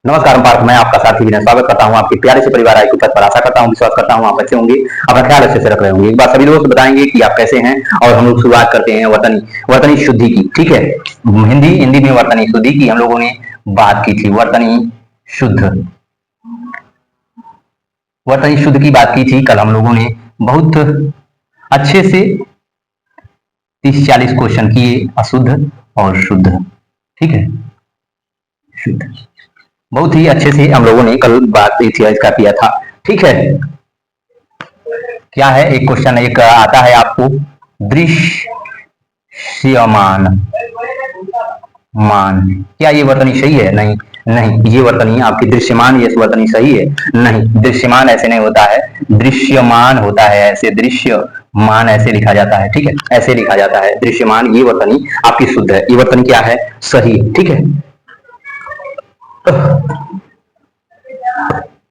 नमस्कार पार्थ, मैं आपका साथी विनय स्वागत करता हूं आपके प्यारे से परिवार आईक्यू पर आशा करता हूं, विश्वास करता हूं आप अच्छे होंगे, अपना ख्याल अच्छे से रख रहे होंगे। एक बार सभी दोस्त बताएंगे कि आप कैसे हैं और हम लोग शुरुआत करते हैं वर्तनी वर्तनी शुद्धि की। ठीक है, हिंदी हिंदी में वर्तनी शुद्धि की हम लोगों ने बात की थी। वर्तनी शुद्ध की बात की थी कल हम लोगों ने। बहुत अच्छे से 30-40 क्वेश्चन किए, अशुद्ध और शुद्ध। ठीक है, शुद्ध बहुत ही अच्छे से हम लोगों ने कल बात इतिहास का किया था। ठीक है, क्या है एक क्वेश्चन एक आता है आपको, दृश्यमान मान, क्या ये वर्तनी सही है? नहीं नहीं, ये वर्तनी आपकी दृश्यमान, ये वर्तनी सही है? नहीं, दृश्यमान ऐसे नहीं होता है, दृश्यमान होता है ऐसे, दृश्यमान ऐसे लिखा जाता है। ठीक है, ऐसे लिखा जाता है दृश्यमान, ये वर्तनी आपकी शुद्ध है, ये वर्तनी क्या है? सही। ठीक है,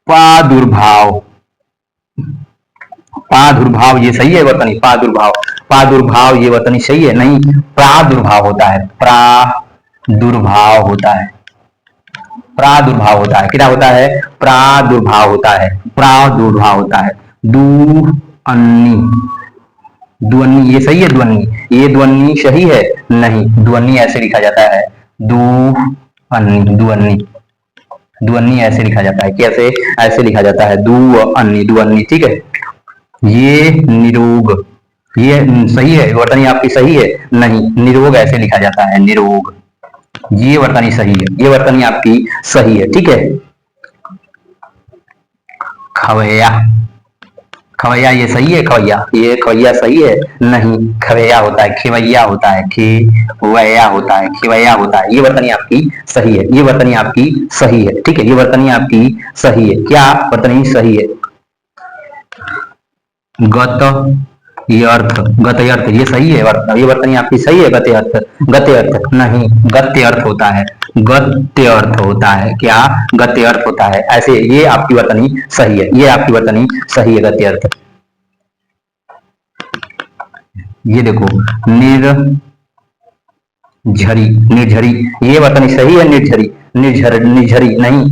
प्रादुर्भाव, प्रादुर्भाव ये सही है वर्तनी? प्रादुर्भाव ये वर्तनी सही है? नहीं, प्रादुर्भाव होता है, प्रादुर्भाव होता है, प्रादुर्भाव होता है, क्या होता है? प्रादुर्भाव होता है, प्रादुर्भाव होता है। दुअन्नी, दुअन्नी ये सही है? दुअन्नी, ये दुअन्नी सही है? नहीं, दुअन्नी ऐसे लिखा जाता है, दुअन्नी, दुअन्नी, दुअन्नी ऐसे लिखा जाता है। कैसे? ऐसे लिखा जाता है, दुअन्नी, दुअन्नी। ठीक है, ये निरोग, ये सही है वर्तनी आपकी? सही है? नहीं, निरोग ऐसे लिखा जाता है, निरोग, ये वर्तनी सही है, ये वर्तनी आपकी सही है। ठीक है, खवैया, खवैया ये सही है? खवैया, ये खवैया सही है? नहीं, खवैया होता है, खेवैया होता है, खेवैया होता है, खेवैया होता है, ये वर्तनी आपकी सही है, ये वर्तनी आपकी सही है। ठीक है, ये वर्तनी आपकी सही है। क्या वर्तनी सही है? गत्यर्थ, गत्यर्थ ये सही है? ये वर्तनी आपकी सही है? गत्यर्थ, गत्यर्थ नहीं, गत्यर्थ होता है, गत्यर्थ होता है, क्या? गत्यर्थ होता है ऐसे, ये आपकी वर्तनी सही है, ये आपकी वर्तनी सही है, गत्यर्थ। ये देखो, निर्झरी, निर्झरी ये वर्तनी सही है? निर्झरी, निर्झरी नहीं,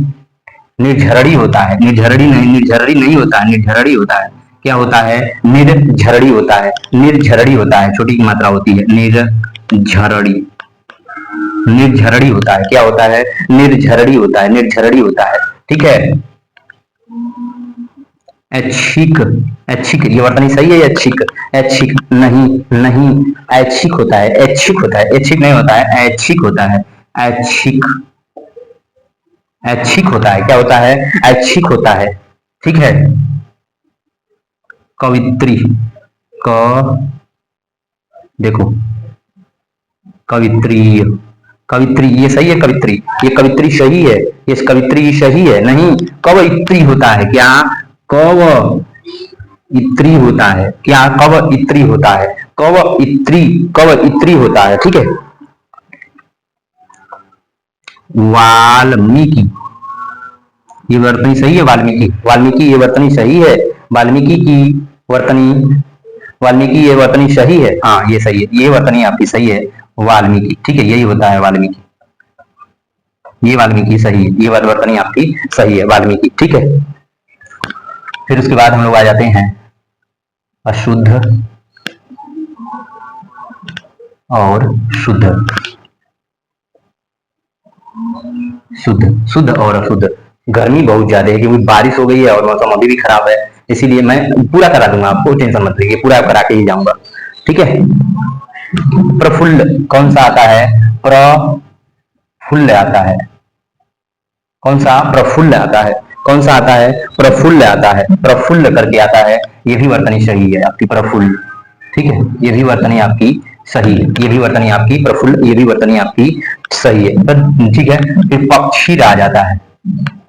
निर्झरड़ी होता है, निर्झरड़ी नहीं, निर्झरड़ी नहीं होता है, निर्झरड़ी होता है, क्या होता है? निर्झरड़ी होता है, निर्झरड़ी होता है, छोटी की मात्रा होती है, निर्झरड़ी, निर्झरड़ी होता है, क्या होता है? निर्झरड़ी होता है, निर्झरड़ी होता है। ठीक है, ऐच्छिक, ऐच्छिक ये वर्तनी सही है? ऐच्छिक, ऐच्छिक नहीं, नहीं, ऐच्छिक होता है, ऐच्छिक होता है, ऐच्छिक नहीं होता है, ऐच्छिक होता है, ऐच्छिक, ऐच्छिक होता है, क्या होता है? ऐच्छिक होता है। ठीक है, कवित्री, क देखो, कवित्री, कवित्री ये सही है? कवित्री, ये कवित्री सही है? ये कवित्री सही है? नहीं, कवइत्री होता है, क्या? कव इत्री होता है, क्या? कव इत्री होता है, कव इत्री, कव इत्री होता है। ठीक है, वाल्मीकि, ये वर्तनी सही है? वाल्मीकि, वाल्मीकि ये वर्तनी सही है? वाल्मीकि की वर्तनी, वाल्मीकि ये वर्तनी सही है? हाँ ये सही है, ये वर्तनी आपकी सही है, वाल्मीकि। ठीक है, यही होता है वाल्मीकि, ये वाल्मीकि सही है, ये वर्तनी आपकी सही है, वाल्मीकि। ठीक है, फिर उसके बाद हम लोग आ जाते हैं अशुद्ध और शुद्ध, शुद्ध, शुद्ध और अशुद्ध। गर्मी बहुत ज्यादा है क्योंकि बारिश हो गई है और मौसम अभी भी खराब है, इसीलिए मैं पूरा करा दूंगा, आपको टेंशन मत लीजिए, पूरा करा के ही जाऊंगा। ठीक है, प्रफुल्ल कौन सा आता है? प्रफुल्ल आता है, कौन सा? प्रफुल्ल आता है, कौन सा आता है? प्रफुल्ल आता है, प्रफुल्ल करके आता है, ये भी वर्तनी सही है आपकी, प्रफुल्ल। ठीक है, ये भी वर्तनी आपकी सही है, ये भी वर्तनी आपकी प्रफुल्ल, ये भी वर्तनी आपकी सही है। ठीक है, फिर पक्षी राज आता है,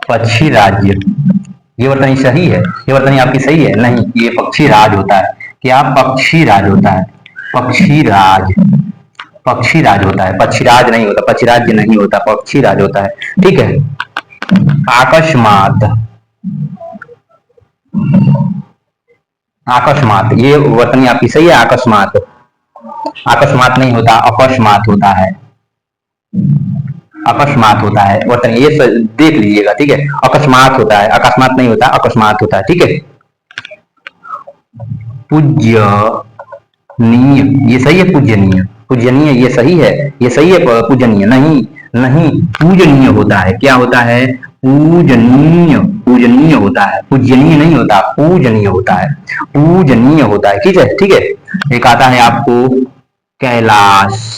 पक्षी राज्य, ये वर्तनी सही है? ये वर्तनी आपकी सही है? नहीं, ये पक्षी राज होता है, क्या? पक्षी राज होता है, पक्षी राज, पक्षी राज होता है, पक्षीराज नहीं होता, पक्षीराज्य नहीं होता, पक्षी राज होता है। ठीक है, आकस्मात, अकस्मात ये वर्तनी आपकी सही है? अकस्मात, अकस्मात नहीं होता, अकस्मात होता है, अकस्मात होता है वर्तनी, ये देख लीजिएगा, ठीक है। अकस्मात होता है, अकस्मात नहीं होता, अकस्मात होता है, ठीक है। पूज्यनीय, ये सही है, पूज्यनीय, पूजनीय ये सही है, ये सही है, पूजनीय नहीं, नहीं पूजनीय होता है, क्या होता है, पूजनीय, पूजनीय होता है, पूजनीय नहीं होता, पूजनीय होता है, पूजनीय होता है, ठीक है, ठीक है। एक आता है आपको कैलाश,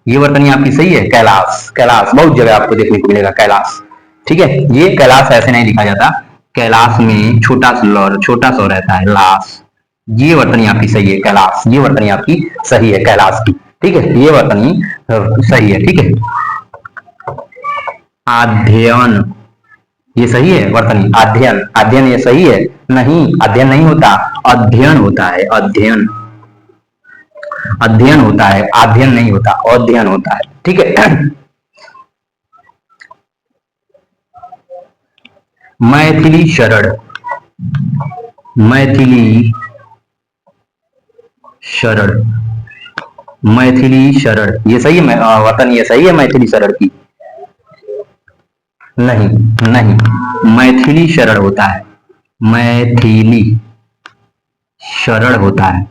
ये वर्तनी आपकी सही है, कैलाश, कैलाश बहुत जगह आपको देखने को मिलेगा, कैलाश, ठीक है। ये कैलाश ऐसे नहीं लिखा जाता, कैलाश में छोटा सा रहता है, लाश, ये वर्तनी आपकी सही है, कैलाश, ये वर्तनी आपकी सही है, कैलाश की, ठीक है, ये वर्तनी सही है, ठीक है। अध्ययन, ये सही है वर्तनी, अध्ययन, अध्ययन ये सही है, नहीं अध्ययन नहीं होता, अध्ययन होता है, अध्ययन, अध्ययन होता है, अध्ययन नहीं होता, अध्ययन होता है, ठीक है। मैथिली शरण, मैथिली शरण, मैथिली शरण ये सही है वतन, ये सही है मैथिली शरण की, नहीं नहीं, मैथिली शरण होता है, मैथिली शरण होता है,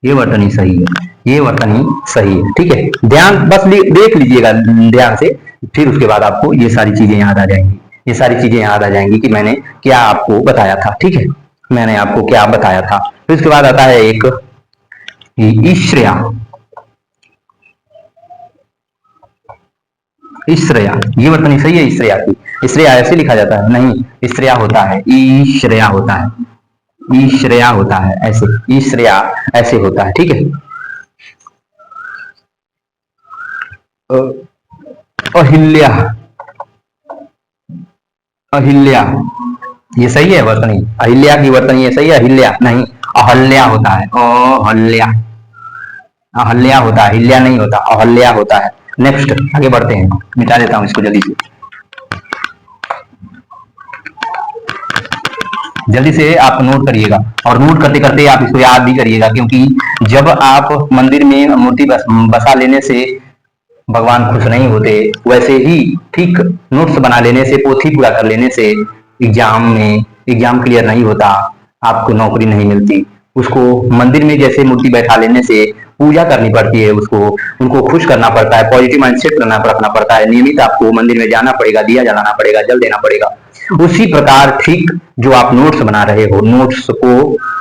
ये वर्तनी सही है, ये वर्तनी सही है, ठीक है। ध्यान बस देख लीजिएगा ध्यान से, फिर उसके बाद आपको ये सारी चीजें याद आ जाएंगी, ये सारी चीजें याद आ जाएंगी कि मैंने क्या आपको बताया था, ठीक है, मैंने आपको क्या बताया था। फिर उसके बाद आता है एक ईश्रया, ईश्रया ये वर्तनी सही है, ईश्रया की, ईश्रया ऐसे लिखा जाता है, नहीं ईश्रया होता है, ईश्रया होता है, ईश्रया होता है ऐसे, ईश्रया ऐसे होता है, ठीक है। अहिल्या, अहिल्या ये सही है वर्तनी, अहिल्या की वर्तनी ये सही है, अहिल्या नहीं, अहल्या होता है, अहल्या, अहल्या होता है, अहिल्या नहीं होता, अहल्या होता है। नेक्स्ट आगे बढ़ते हैं, मिटा देता हूं इसको जल्दी से, जल्दी से आप नोट करिएगा, और नोट करते करते आप इसको याद भी करिएगा, क्योंकि जब आप मंदिर में मूर्ति बसा लेने से भगवान खुश नहीं होते, वैसे ही ठीक नोट्स बना लेने से, पोथी पूरा कर लेने से एग्जाम में एग्जाम क्लियर नहीं होता, आपको नौकरी नहीं मिलती। उसको मंदिर में जैसे मूर्ति बैठा लेने से पूजा करनी पड़ती है, उसको उनको खुश करना पड़ता है, पॉजिटिव माइंडसेट रखना पड़ता है, नियमित आपको मंदिर में जाना पड़ेगा, दिया जलाना पड़ेगा, जल देना पड़ेगा। उसी प्रकार ठीक जो आप नोट्स बना रहे हो, नोट्स को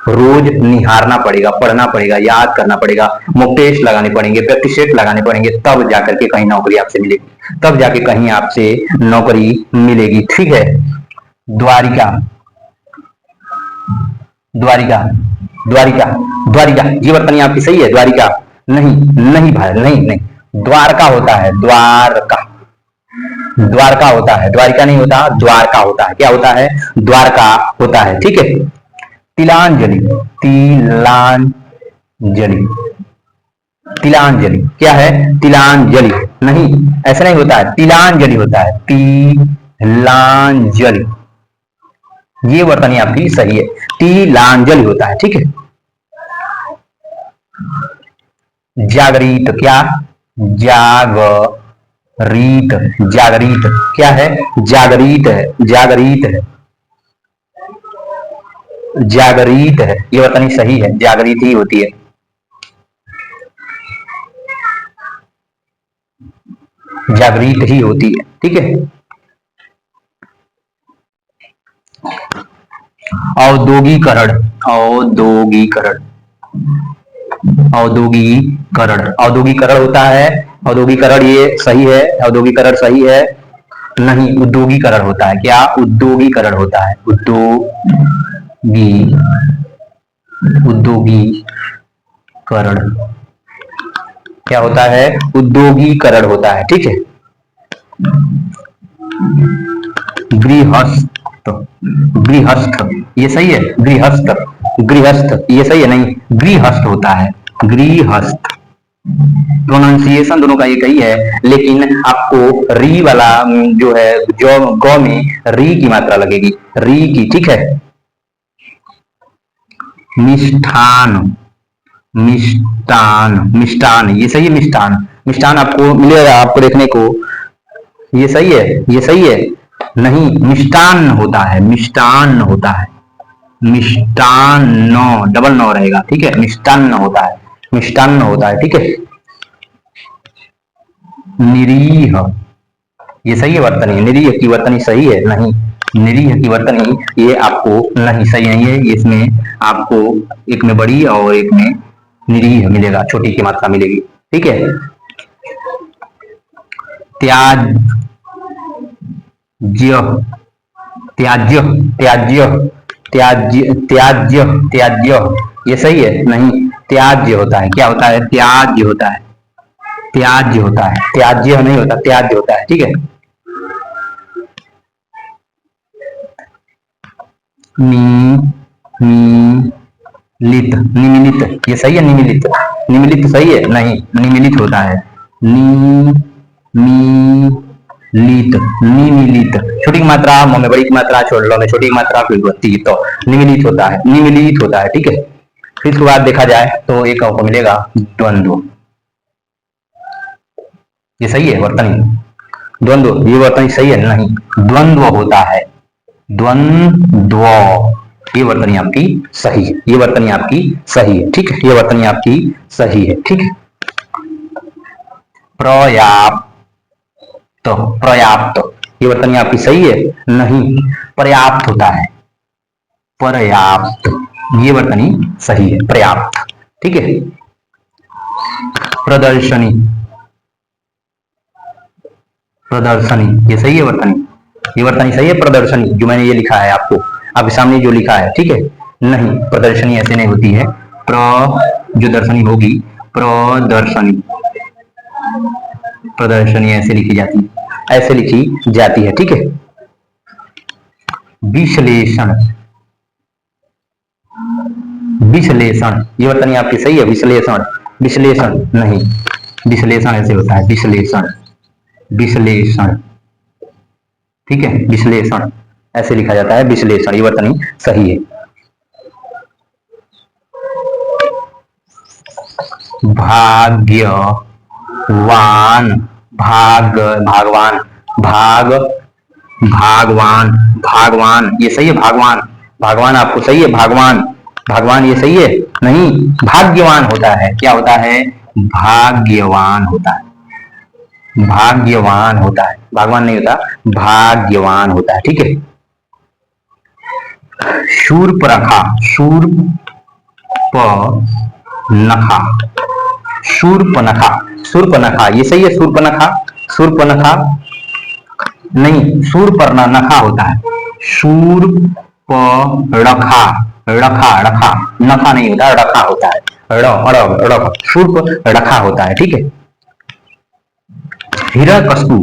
रोज निहारना पड़ेगा, पढ़ना पड़ेगा, याद करना पड़ेगा, मॉक टेस्ट लगाने पड़ेंगे, प्रैक्टिस सेट लगाने पड़ेंगे, तब जाकर के कहीं नौकरी आपसे मिलेगी, तब जाके कहीं आपसे नौकरी मिलेगी, ठीक है। द्वारिका, द्वारिका, द्वारिका, द्वारिका ये वर्तनी आपकी सही है, द्वारिका नहीं, नहीं भाई नहीं नहीं, द्वारका होता है, द्वारका, द्वारका होता है, द्वारिका नहीं होता, द्वारका होता है, क्या होता है, द्वारका होता है, ठीक है। तिलांजलि, तिलांजलि, तिलांजलि क्या है, तिलांजलि नहीं, ऐसा नहीं होता है, तिलांजलि होता है, तिलांजलि ये वर्तनी आपकी सही है, तिलांजलि होता है, ठीक है। जागृत, क्या, जागृत, जागृत क्या है, जागृत है, जागृत है, जागृत है, ये वर्तनी सही है, जागृत ही होती है, जागृत ही होती है, ठीक है। औद्योगिकरण, औद्योगिकरण, औद्योगिकरण, औद्योगिकरण होता है, औद्योगिकरण ये सही है, औद्योगिकरण सही है, नहीं उद्योगीकरण होता है, क्या, उद्योगीकरण होता है, उद्योगीकरण क्या होता है, उद्योगीकरण होता है, ठीक है। गृहस्थ, गृहस्थ ये सही है, गृहस्थ, गृहस्थ ये सही है, नहीं गृहस्थ होता है, गृहस्थ, प्रोनाउंसिएशन दोनों का एक ही है, लेकिन आपको री वाला जो है, जो गौ में री की मात्रा लगेगी, री की, ठीक है। मिष्ठान, मिष्टान, मिष्टान ये सही है, मिष्टान, मिष्टान आपको मिलेगा, आपको देखने को ये सही है, ये सही है, नहीं, मिष्टान्न होता है, मिष्टान्न होता है, मिष्टान्न, डबल नो रहेगा, ठीक है, मिष्टान्न होता है, मिष्टान्न होता है, ठीक है। निरीह, ये सही है वर्तनी, निरीह की वर्तनी सही है, नहीं, निरीह की वर्तनी ये आपको नहीं सही नहीं है, इसमें आपको एक में बड़ी और एक में निरीह मिलेगा, छोटी की मात्रा मिलेगी, ठीक है। त्याज्य, त्याज्य, त्याज्य, त्याज्य, त्याज्य, त्याज्य, ये सही है, नहीं, त्याज्य होता है, क्या होता है, त्याज्य होता है, त्याज्य होता है, त्याज्य नहीं होता, त्याज्य होता है, ठीक है। निमिलित, निमिलित, ये सही है, निमिलित, निमिलित सही है, नहीं, निमिलित होता है, निमिलित, निमिलित, छोटी की मात्रा मुंह में बड़ी की मात्रा छोड़ लो, में छोटी की मात्रा फिर बढ़ती, तो निमिलित होता है, निमिलित होता है, ठीक है। फिर उसके बाद देखा जाए तो एक आपको मिलेगा द्वंद्व, ये सही है वर्तनी, द्वंद्व, ये वर्तनी सही है, नहीं, द्वंद्व होता है, द्वंद्व, ये वर्तनी आपकी सही है, ये वर्तनी आपकी सही है, ठीक है, ये वर्तनी आपकी सही है, ठीक है। पर्याप्त, पर्याप्त, ये वर्तनी आपकी सही है, नहीं, पर्याप्त होता है, पर्याप्त, ये वर्तनी सही है, पर्याप्त, ठीक है। प्रदर्शनी, प्रदर्शनी, ये सही है वर्तनी, ये वर्तनी सही है, प्रदर्शनी, जो मैंने ये लिखा है आपको, आपके सामने जो लिखा है, ठीक है, नहीं, प्रदर्शनी ऐसे नहीं होती है, जो दर्शनी होगी, प्रदर्शनी, प्रदर्शनी ऐसे लिखी जाती है, ऐसे लिखी जाती है, ठीक है। विश्लेषण, विश्लेषण, ये वर्तनी आपकी सही है, विश्लेषण, विश्लेषण नहीं, विश्लेषण ऐसे होता है, विश्लेषण, विश्लेषण, ठीक है, विश्लेषण ऐसे लिखा जाता है, विश्लेषण, ये वर्तनी सही है। भाग्यवान, भाग, भागवान, भाग, भागवान, भागवान, ये सही है, भागवान, भागवान आपको सही है, भागवान, भागवान ये सही है, नहीं, भाग्यवान होता है, क्या होता है, भाग्यवान होता है, भाग्यवान होता है, भागवान नहीं होता, भाग्यवान होता है, ठीक है। शूर्पणखा, शूर्पणखा, शूर्पणखा, शूर्पणखा, ये सही है, शूर्पणखा, शूर्पणखा नहीं, शूर्पणखा होता है, शूर्पणखा, रखा, रखा, नखा नहीं होता, रखा होता है, शूर्पणखा होता है, ठीक है। हिरण्यकशिपु,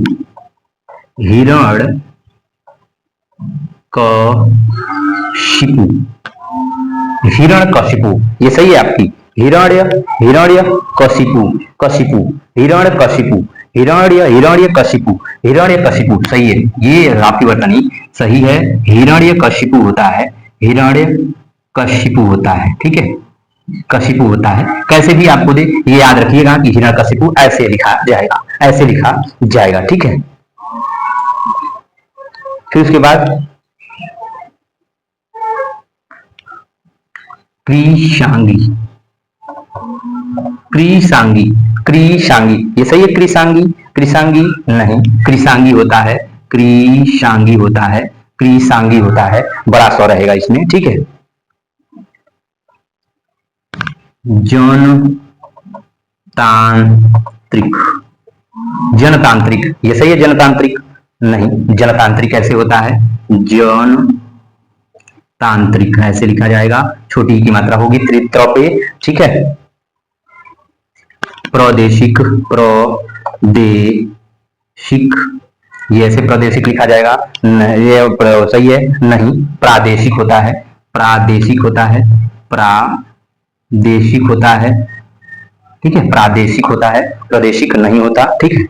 हिरण्यकशिपु, हिरण्यकशिपु, ये सही है आपकी, हिरण्य, हिरण्यकशिपु, कशिपु, हिरण्यकशिपु, हिरण्य, हिरण्यकशिपु, हिरण्यकशिपु सही है, ये आपकी वर्तनी सही है, हिरण्यकशिपु होता है, हिरण्यकशिपु होता है, ठीक है, कशिपु होता है, कैसे भी आपको दे ये याद रखिएगा कि हिरण्यकशिपु ऐसे लिखा जाएगा, ऐसे लिखा जाएगा, ठीक है। फिर उसके बाद कृशांगी, कृशांगी, कृशांगी, ये सही है, कृशांगी, कृशांगी नहीं, कृशांगी होता है, कृशांगी होता है, कृशांगी होता है, बड़ा स्वर रहेगा इसमें, ठीक है। जनतांत्रिक, जनतांत्रिक, ये सही है, जनतांत्रिक नहीं, जनतांत्रिक ऐसे होता है, जनतांत्रिक ऐसे लिखा जाएगा, छोटी की मात्रा होगी त्रित्र पे, ठीक है। प्रादेशिक, प्रादेशिक, ये ऐसे प्रादेशिक लिखा जाएगा, ये सही है, नहीं, प्रादेशिक होता है, प्रादेशिक होता है, प्रादेशिक होता है, ठीक है, प्रादेशिक होता है, प्रादेशिक नहीं होता, ठीक है।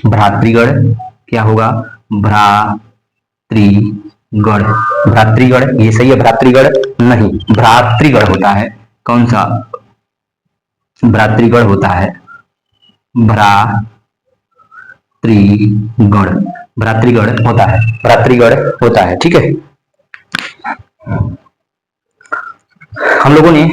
भ्रातृगण, क्या होगा, भ्रातृगण, भ्रातृगण, ये सही है, भ्रातृगण नहीं, भ्रातृगण होता है, कौन सा, भ्रातृगण होता है, भ्रातृगण, भ्रातृगण होता है, भ्रातृगण होता है। ठीक है, हम लोगों ने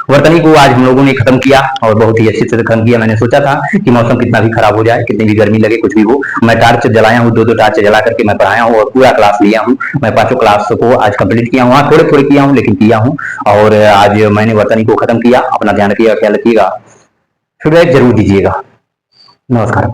वर्तनी को आज हम लोगों ने खत्म किया और बहुत ही अच्छे से खत्म किया। मैंने सोचा था कि मौसम कितना भी खराब हो जाए, कितनी भी गर्मी लगे, कुछ भी हो, मैं टार्च जलाया हूँ, दो टार्च जला करके मैं पढ़ाया हूँ और पूरा क्लास लिया हूँ। मैं 5 क्लास को आज कंप्लीट किया हूँ, थोड़े थोड़े किया हूँ लेकिन किया हूँ। और आज मैंने वर्तनी को खत्म किया। अपना ध्यान रखिएगा, ख्याल रखिएगा, फीडबैक जरूर दीजिएगा। नमस्कार।